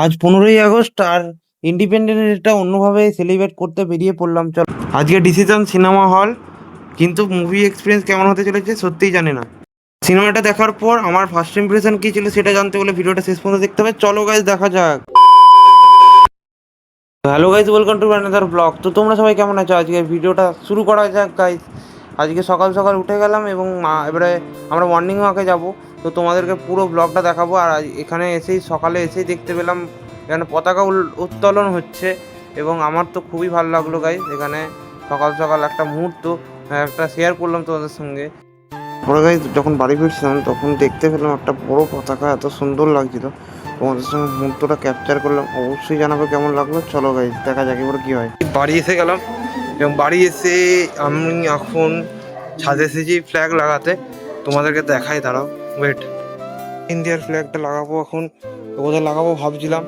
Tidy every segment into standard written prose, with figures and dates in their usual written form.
আজ 15ই আগস্ট আর independence data অন্যভাবে celebrate করতে বেরিয়ে পড়লাম। চল আজকে ডিসিশন সিনেমা হল, কিন্তু মুভি এক্সপিরিয়েন্স কেমন হতে চলেছে সত্যিই জানি না। সিনেমাটা দেখার পর আমার ফার্স্ট ইমপ্রেশন কী ছিল সেটা জানতে হলে ভিডিওটা শেষ পর্যন্ত দেখতে হবে। চলো গাইজ দেখা যাক। Hello guys, welcome to another blog. তো তোমরা সবাই কেমন আছো? আজকের ভিডিওটা শুরু করা যাক গাইজ। আজকে সকাল সকাল উঠে গেলাম এবং এবারে আমরা মর্নিং ওয়াকে যাব। তো তোমাদেরকে পুরো ব্লগটা দেখাবো। আর এখানে এসেই সকালে এসেই দেখতে পেলাম এখানে পতাকা উত্তোলন হচ্ছে এবং আমার তো খুবই ভালো লাগলো গাইজ। এখানে সকাল সকাল একটা মুহূর্ত একটা শেয়ার করলাম তোমাদের সঙ্গে। পরে গাইজ যখন বাড়ি ফিরছিলাম তখন দেখতে পেলাম একটা বড় পতাকা, এত সুন্দর লাগছিল। তোমাদের সঙ্গে মুহূর্তটা ক্যাপচার করলাম। অবশ্যই জানাবে কেমন লাগলো। চলো গাইজ দেখা যাক এবার কী হয়। বাড়ি এসে গেলাম এবং বাড়ি এসে আমি এখন ছাদে এসেছি ফ্ল্যাগ লাগাতে। তোমাদেরকে দেখাই, দাঁড়াও, ওয়েট। ইন্ডিয়ার ফ্ল্যাগটা লাগাবো এখন। তো কোথায় লাগাবো ভাবছিলাম,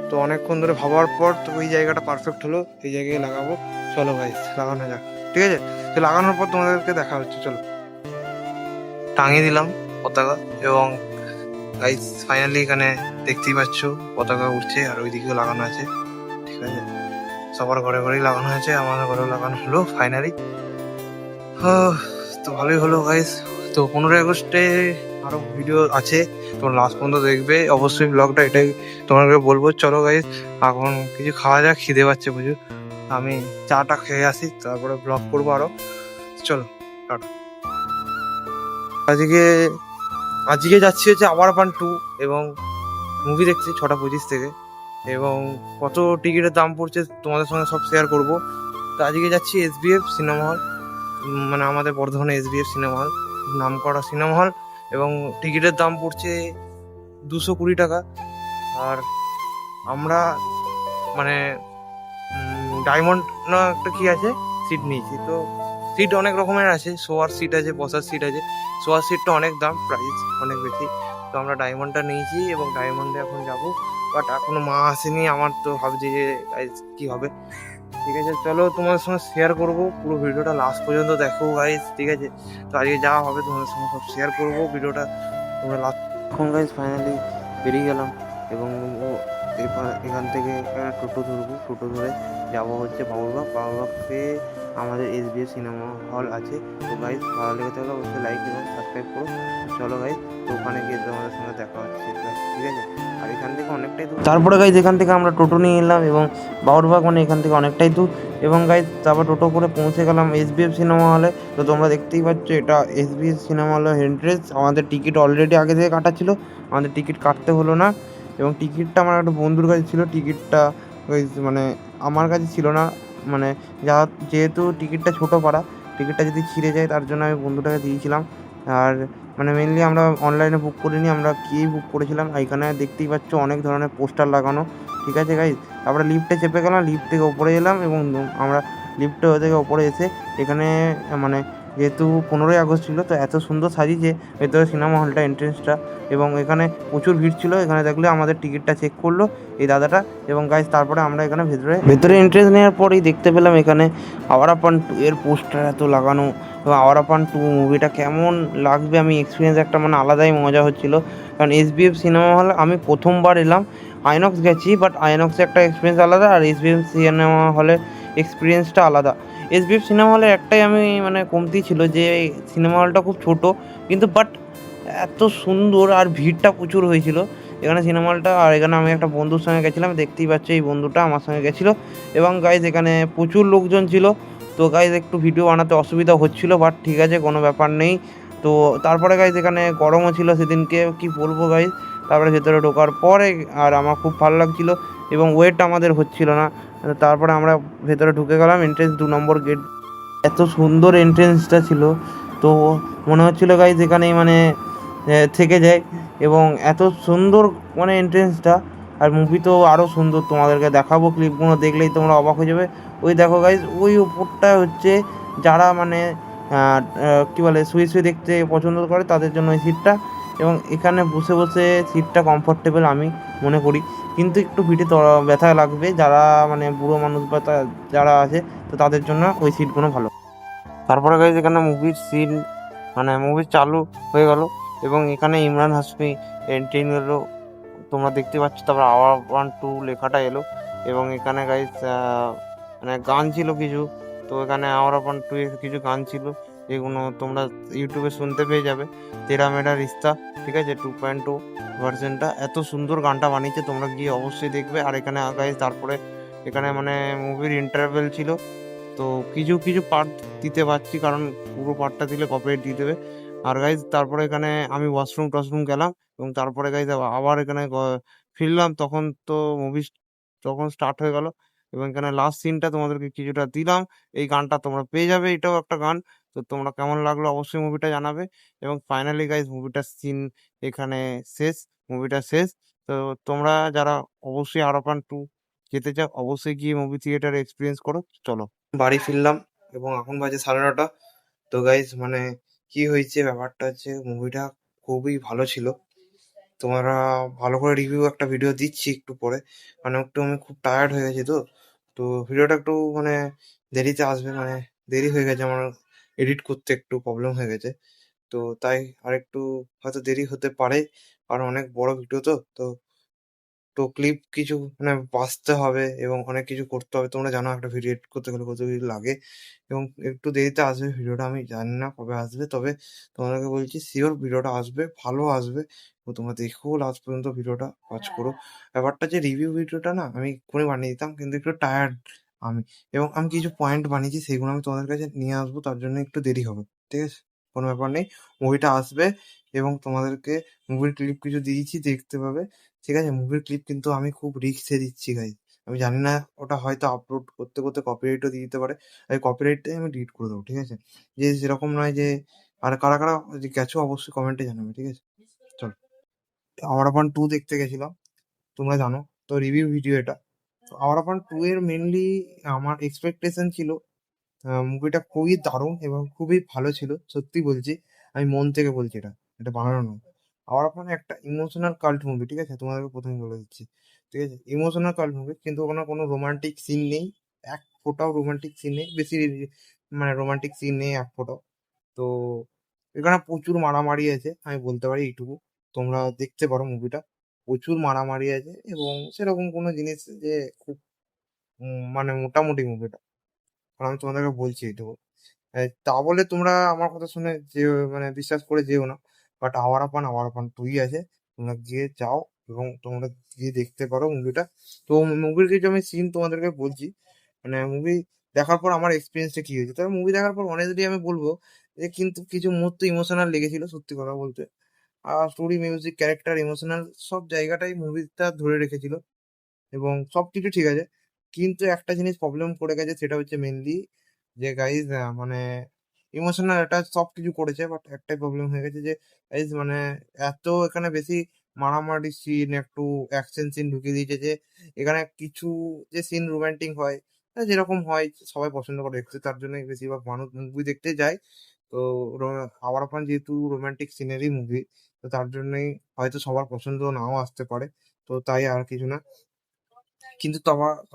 তো অনেকক্ষণ ধরে ভাবার পর তো এই জায়গাটা পারফেক্ট হলো, এই জায়গায় লাগাবো। চলো গাইজ লাগানো যাক, ঠিক আছে? তো লাগানোর পর তোমাদেরকে দেখা হচ্ছে। চলো, টাঙিয়ে দিলাম পতাকা এবং গাইজ ফাইনালি এখানে দেখতেই পাচ্ছ পতাকা উঠছে আর ওইদিকেও লাগানো আছে, ঠিক আছে? সবার ঘরে ঘরেই লাগানো হয়েছে, আমাদের ঘরেও লাগানো হলো ফাইনালি। তো ভালোই হলো গাইজ। তো 15ই আগস্টে আরও ভিডিও আছে, তোমরা লাস্ট পর্যন্ত দেখবে অবশ্যই ব্লগটা। এটাই তোমাকে বলবো। চলো গাইজ এখন কিছু খাওয়া যাক, খিদে পাচ্ছে প্রচুর। আমি চাটা খেয়ে আসি, তারপরে ব্লগ করবো আরও। চলো টাটা। আজকে আজকে যাচ্ছি হচ্ছে আওয়ার পান 2 এবং মুভি দেখছি 6টা 25 থেকে। এবং কত টিকিটের দাম পড়ছে তোমাদের সঙ্গে সব শেয়ার করব। তো আজকে যাচ্ছি SBF সিনেমা হল, মানে আমাদের বর্ধমানে SBF সিনেমা হল, নাম করা সিনেমা হল। এবং টিকিটের দাম পড়ছে 220 টাকা। আর আমরা মানে ডায়মন্ড না একটা কি আছে সিট নিয়েছি। তো সিট অনেক রকমের আছে, শোয়ার সিট আছে, বসার সিট আছে। শোয়ার সিটটা অনেক দাম, প্রাইস অনেক বেশি। তো আমরা ডায়মন্ডটা নিয়েছি এবং ডায়মন্ডে এখন যাব। বাট এখনো মা আসেনি, আমার তো ভাবছি যে গাইজ কী হবে। ঠিক আছে, চলো তোমাদের সঙ্গে শেয়ার করবো পুরো ভিডিওটা, লাস্ট পর্যন্ত দেখো গাইজ, ঠিক আছে? তো আজকে যা হবে তোমাদের সঙ্গে সব শেয়ার করবো ভিডিওটা, তোমরা লাস্ট। এখন গাইজ ফাইনালি বেরিয়ে গেলাম এবং এরপর এখান থেকে টোটো ধরবো। টোটো ধরে যাবো হচ্ছে বাবুরবাগ। বাবুরবাগকে আমাদের SBF সিনেমা হল আছে। তো গাইজ ভালো লেগে থাকলে অবশ্যই লাইক এবং সাবস্ক্রাইব করো। চলো গাইজ, তো ওখানে গিয়ে তোমাদের সঙ্গে দেখা হচ্ছে, ঠিক আছে? আর এখান থেকে অনেকটাই দূর। তারপরে গাইজ এখান থেকে আমরা টোটো নিয়ে এলাম এবং বাবুরবাগ মানে এখান থেকে অনেকটাই দূর। এবং গাইজ তারপর টোটো করে পৌঁছে গেলাম SBF সিনেমা হলে। তো তোমরা দেখতেই পাচ্ছ এটা SBF সিনেমা হলের এন্ট্রেন্স। আমাদের টিকিট অলরেডি আগে থেকে কাটা ছিল, আমাদের টিকিট কাটতে হলো না। এবং টিকিটটা আমার একটা বন্ধুর কাছে ছিল, টিকিটটা ওই মানে আমার কাছে ছিল না। মানে যেহেতু টিকিটটা ছোটো পাড়া, টিকিটটা যদি ছিঁড়ে যায় তার জন্য আমি বন্ধুটাকে দিয়েছিলাম। আর মানে মেনলি আমরা অনলাইনে বুক করিনি, আমরা গিয়েই বুক করেছিলাম। এখানে দেখতেই পাচ্ছ অনেক ধরনের পোস্টার লাগানো, ঠিক আছে গাইজ? তারপরে লিফটে চেপে গেলাম, লিফট থেকে ওপরে এলাম এবং আমরা লিফটে থেকে ওপরে এসে এখানে মানে যেহেতু 15ই আগস্ট ছিল তো এত সুন্দর সাজিয়েছে ভেতরে সিনেমা হলটা, এন্ট্রেন্সটা। এবং এখানে প্রচুর ভিড় ছিল। এখানে দেখলে আমাদের টিকিটটা চেক করলো এই দাদাটা। এবং গাইজ তারপরে আমরা এখানে ভেতরে এন্ট্রেন্স নেওয়ার পরেই দেখতে পেলাম এখানে আওয়ার পান 2 এর পোস্টার এত লাগানো। এবং আওয়ার পান 2 মুভিটা কেমন লাগবে আমি এক্সপিরিয়েন্স একটা মানে আলাদাই মজা হচ্ছিলো। কারণ SBF সিনেমা হল আমি প্রথমবার এলাম, আইনক্স গেছি, বাট আইনক্সে একটা এক্সপিরিয়েন্স আলাদা আর SBF সিনেমা হলের এক্সপিরিয়েন্সটা আলাদা। SBF সিনেমা হলে একটাই আমি মানে কমতি ছিল যে সিনেমা হলটা খুব ছোট, কিন্তু বাট এত সুন্দর আর ভিড়টা প্রচুর হয়েছিল এখানে সিনেমা হলটা। আর এখানে আমি একটা বন্ধুর সঙ্গে গেছিলাম, দেখতেই পাচ্ছি এই বন্ধুটা আমার সঙ্গে গেছিলো। এবং গাইজ এখানে প্রচুর লোকজন ছিল। তো গাইজ একটু ভিডিও বানাতে অসুবিধা হচ্ছিলো, বাট ঠিক আছে, কোনো ব্যাপার নেই। তো তারপরে গাইজ এখানে গরমও ছিল সেদিনকে, কি বলবো গাইজ। তারপরে ভেতরে ঢোকার পরে আর আমার খুব ভালো লাগছিলো এবং ওয়েট আমাদের হচ্ছিল না। তারপরে আমরা ভেতরে ঢুকে গেলাম, এন্ট্রেন্স 2 নম্বর গেট। এত সুন্দর এন্ট্রেন্সটা ছিল, তো মনে হচ্ছিলো গাইজ এখানেই মানে থেকে যায়। এবং এত সুন্দর মানে এন্ট্রেন্সটা, আর মুভি তো আরও সুন্দর, তোমাদেরকে দেখাবো, ক্লিপগুলো দেখলেই তোমরা অবাক হয়ে যাবে। ওই দেখো গাইজ, ওই উপরটা হচ্ছে যারা মানে কী বলে শুয়ে শুয়ে দেখতে পছন্দ করে তাদের জন্য ওই সিটটা। এবং এখানে বসে বসে সিটটা কমফর্টেবল আমি মনে করি, কিন্তু একটু পিঠে ব্যথা লাগবে যারা মানে বুড়ো মানুষ বা যারা আছে, তো তাদের জন্য ওই সিটগুলো ভালো। তারপরে গাইজ এখানে মুভির সিন মানে মুভি চালু হয়ে গেল এবং এখানে ইমরান হাশমি এন্ট্রি নিল। তোমরা দেখতে পাচ্ছ। তারপর আওয়ার 1 2 লেখাটা এলো এবং এখানে গাইস মানে গান ছিল কিছু। তো এখানে আওয়ার 1 2 এর কিছু গান ছিল, যেগুলো তোমরা ইউটিউবে শুনতে পেয়ে যাবে। তেরা মেরা রিস্তা, ঠিক আছে, 2.2 ভার্সনটা। এত সুন্দর গানটা বানিয়েছে, তোমরা গিয়ে অবশ্যই দেখবে। আর এখানে গাইস তারপরে এখানে মানে মুভির ইন্টারভেল ছিল, তো কিছু কিছু পার্ট দিতে পারছি, কারণ পুরো পার্টটা দিলে কপিরাইট দিয়ে দেবে। আর গাইজ তারপরে এখানে আমি ওয়াশরুম টশরুম গেলাম এবং তারপরে গাইজ আবার এখানে ফিরলাম, তখন তো মুভি যখন স্টার্ট হয়ে গেল এবং এখানে লাস্ট সিনটা তোমাদেরকে কিছুটা দিলাম। এই গানটা তোমরা পেয়ে যাবে, এটাও একটা গান। তো তোমরা কেমন লাগলো অবশ্যই মুভিটা জানাবে। এবং ফাইনালি গাইজ মুভিটার সিন এখানে শেষ, মুভিটা শেষ। তো তোমরা যারা অবশ্যই আরপান 2 যেতে চাও, অবশ্যই গিয়ে মুভি থিয়েটারে এক্সপিরিয়েন্স করো। চলো, বাড়ি ফিরলাম এবং এখন বাজে 9:30। তো গাইজ মানে কি হয়েছে ব্যাপারটা হচ্ছে, মুভিটা খুবই ভালো ছিল। তোমরা ভালো করে রিভিউ একটা ভিডিও দিচ্ছি একটু পরে, মানে একটু আমি খুব টায়ার্ড হয়ে গেছি। তো ভিডিওটা একটু মানে দেরিতে আসবে, মানে দেরি হয়ে গেছে আমার, এডিট করতে একটু প্রবলেম হয়ে গেছে। তো তাই আর একটু হয়তো দেরি হতে পারে, কারণ অনেক বড় ভিডিও। তো তো তো ক্লিপ কিছু মানে বাছতে হবে এবং অনেক কিছু করতে হবে। তোমরা জানো একটা ভিডিও এডিট করতে গেলে কত কিছু লাগে, এবং একটু দেরিতে আসবে ভিডিওটা, আমি জানি না কবে আসবে। তবে তোমাদেরকে বলছি শিওর ভিডিওটা আসবে, ভালো আসবে। তো তোমরা দেখো লাস্ট পর্যন্ত ভিডিওটা ওয়াচ করো। ব্যাপারটা যে রিভিউ ভিডিওটা না আমি এক্ষুনি বানিয়ে দিতাম, কিন্তু একটু টায়ার্ড আমি, এবং আমি কিছু পয়েন্ট বানিয়েছি সেগুলো আমি তোমাদের কাছে নিয়ে আসবো, তার জন্য একটু দেরি হবে। ঠিক আছে, কোনো ব্যাপার নেই, মুভিটা আসবে এবং তোমাদেরকে মুভির ক্লিপ কিছু দিয়েছি, দেখতে পাবে। ঠিক আছে, মুভির ক্লিপ কিন্তু আমি খুব রিস্কে দিচ্ছি গাইজ। আমি জানি না, ওটা হয়তো আপলোড করতে করতে কপিরাইটও দিয়ে দিতে পারে। এই কপিরাইটটাই আমি ডিলিট করে দেবো। ঠিক আছে, যে সেরকম নয় যে, আর কারা কারা যে গেছো অবশ্যই কমেন্টে জানাবে। ঠিক আছে, চলো। আওয়ারাপান 2 দেখতে গেছিলাম, তোমরা জানো। তো রিভিউ ভিডিও এটা। তো আওয়ারাপান 2 এর মেনলি আমার এক্সপেকটেশন ছিল মুভিটা খুবই দারুণ এবং খুবই ভালো ছিল, সত্যি বলছি। আমি মন থেকে বলছি, এটা এটা বানানো নয়। আবার আপনার একটা ইমোশনাল কাল্ট মুভি, ঠিক আছে, তোমাদেরকে প্রথমে বলে দিচ্ছি। ঠিক আছে, ইমোশনাল কাল্ট মুভি, কিন্তু ওখানে কোনো রোমান্টিক সিন নেই, এক ফোঁটাও রোমান্টিক সিন নেই, বেশি মানে রোমান্টিক সিন নেই এক ফোঁটাও। তো এখানে প্রচুর মারামারি আছে, আমি বলতে পারি এইটুকু। তোমরা দেখতে পারো মুভিটা, প্রচুর মারামারি আছে এবং সেরকম কোনো জিনিস যে খুব মানে মোটামুটি মুভিটা, কারণ আমি তোমাদেরকে বলছি এইটুকু। তা বলে তোমরা আমার কথা শুনে যে মানে বিশ্বাস করে যেও না। বাট আওয়ারাপান 2ই আছে, তোমরা গিয়ে যাও এবং তোমরা গিয়ে দেখতে পারো মুভিটা। তো মুভির কিছু আমি সিন তোমাদেরকে বলছি, মানে মুভি দেখার পর আমার এক্সপিরিয়েন্সটা কি হয়েছে। তবে মুভি দেখার পর অনেস্টলি আমি বলবো যে কিন্তু কিছু মুহূর্ত ইমোশনাল লেগেছিল, সত্যি কথা বলতে। আর স্টোরি, মিউজিক, ক্যারেক্টার, ইমোশনাল সব জায়গাটাই মুভিটা ধরে রেখেছিল এবং সবকিছু ঠিক আছে। কিন্তু একটা জিনিস প্রবলেম করে গেছে, সেটা হচ্ছে মেনলি যে গাইজ মানে ইমোশনাল অ্যাটাচ সবকিছু করেছে, বাট একটাই প্রবলেম হয়ে গেছে যে গাইজ মানে এত এখানে বেশি মারামারি সিন, একটু অ্যাকশন সিন ঢুকিয়ে দিয়েছে যে এখানে কিছু যে সিন রোমান্টিক হয়, যেরকম হয় সবাই পছন্দ করে দেখতে, তার জন্য বেশিরভাগ মানুষ মুভি দেখতে যায়। তো আওয়ার খান যেহেতু রোমান্টিক সিনেরই মুভি, তো তার জন্যই হয়তো সবার পছন্দ নাও আসতে পারে। তো তাই আর কিছু না। কিন্তু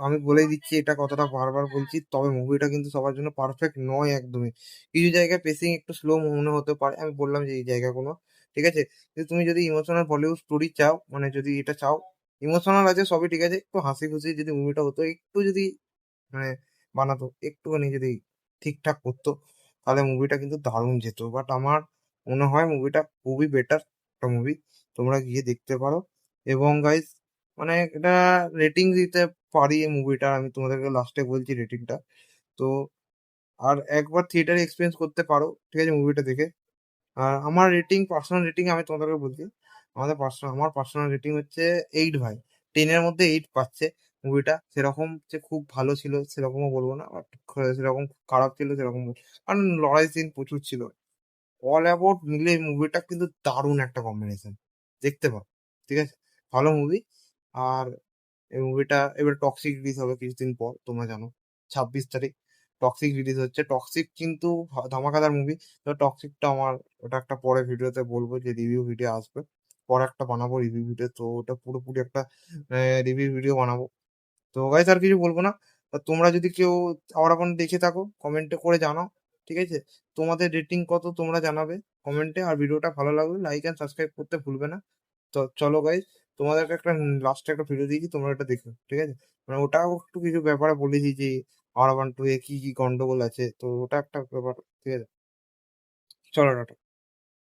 আমি বলেই দিচ্ছি, এটা কতটা বারবার বলছি, তবে মুভিটা কিন্তু সবার জন্য পারফেক্ট নয় একদমই। কিছু জায়গায় পেসিং একটু স্লো মনে হতে পারে, আমি বললাম যে এই জায়গাগুলো, ঠিক আছে। কিন্তু তুমি যদি ইমোশনাল বলিউড স্টোরি চাও, মানে যদি এটা চাও, ইমোশনাল আছে সবই ঠিক আছে, একটু হাসি খুশি যদি মুভিটা হতো, একটু যদি মানে বানাতো, একটুখানি যদি ঠিকঠাক করতো, তাহলে মুভিটা কিন্তু দারুণ যেত। বাট আমার মনে হয় মুভিটা খুবই বেটার একটা মুভি, তোমরা গিয়ে দেখতে পারো। এবং গাইস মানে এটা রেটিং দিতে পারি এই মুভিটা, আমি তোমাদেরকে লাস্টে বলছি রেটিংটা। তো আর একবার থিয়েটারে এক্সপিরিয়েন্স করতে পারো, ঠিক আছে, মুভিটা দেখে। আর আমার রেটিং, পার্সোনাল রেটিং আমি তোমাদেরকে বলছি। আমার পার্সোনাল রেটিং হচ্ছে 8 ভাই, 10-এর মধ্যে 8 পাচ্ছে মুভিটা। সেরকম যে খুব ভালো ছিল সেরকমও বলবো না, বাট সেরকম খারাপ ছিল সেরকম কারণ লড়াই সিন প্রচুর ছিল। অল অ্যাবাউট মিলে মুভিটা কিন্তু দারুণ একটা কম্বিনেশন, দেখতে পাও। ঠিক আছে, ভালো মুভি। আর এই মুভিটা এবার টক্সিক রিলিজ হবে কিছুদিন পর, তোমরা জানো 26 তারিখ টক্সিক রিলিজ হচ্ছে। টক্সিক কিন্তু ধামাকাদার মুভি। তো টক্সিকটা আমার, ওটা একটা পরে ভিডিওতে বলবো, যে রিভিউ ভিডিও আসবে পরে একটা বানাবো রিভিউ ভিডিও, তো ওটা পুরোপুরি একটা রিভিউ ভিডিও বানাবো। তো গাইস আর কিছু বলবো না। তা তোমরা যদি কেউ আবার এখন দেখে থাকো, কমেন্টে করে জানাও। ঠিক আছে, তোমাদের রেটিং কত তোমরা জানাবে কমেন্টে। আর ভিডিওটা ভালো লাগলে লাইক অ্যান্ড সাবস্ক্রাইব করতে ভুলবে না। তো চলো গাইস, তোমাদেরকে একটা লাস্টে একটা ভিডিও দিয়েছি, তোমরা এটা দেখো, ঠিক আছে? মানে ওটাও একটু কিছু ব্যাপারে বলেছি যে আওয়ার 1 2 এ কি কি গন্ডগোল আছে, তো ওটা একটা ব্যাপার, ঠিক আছে? চলো টাটা।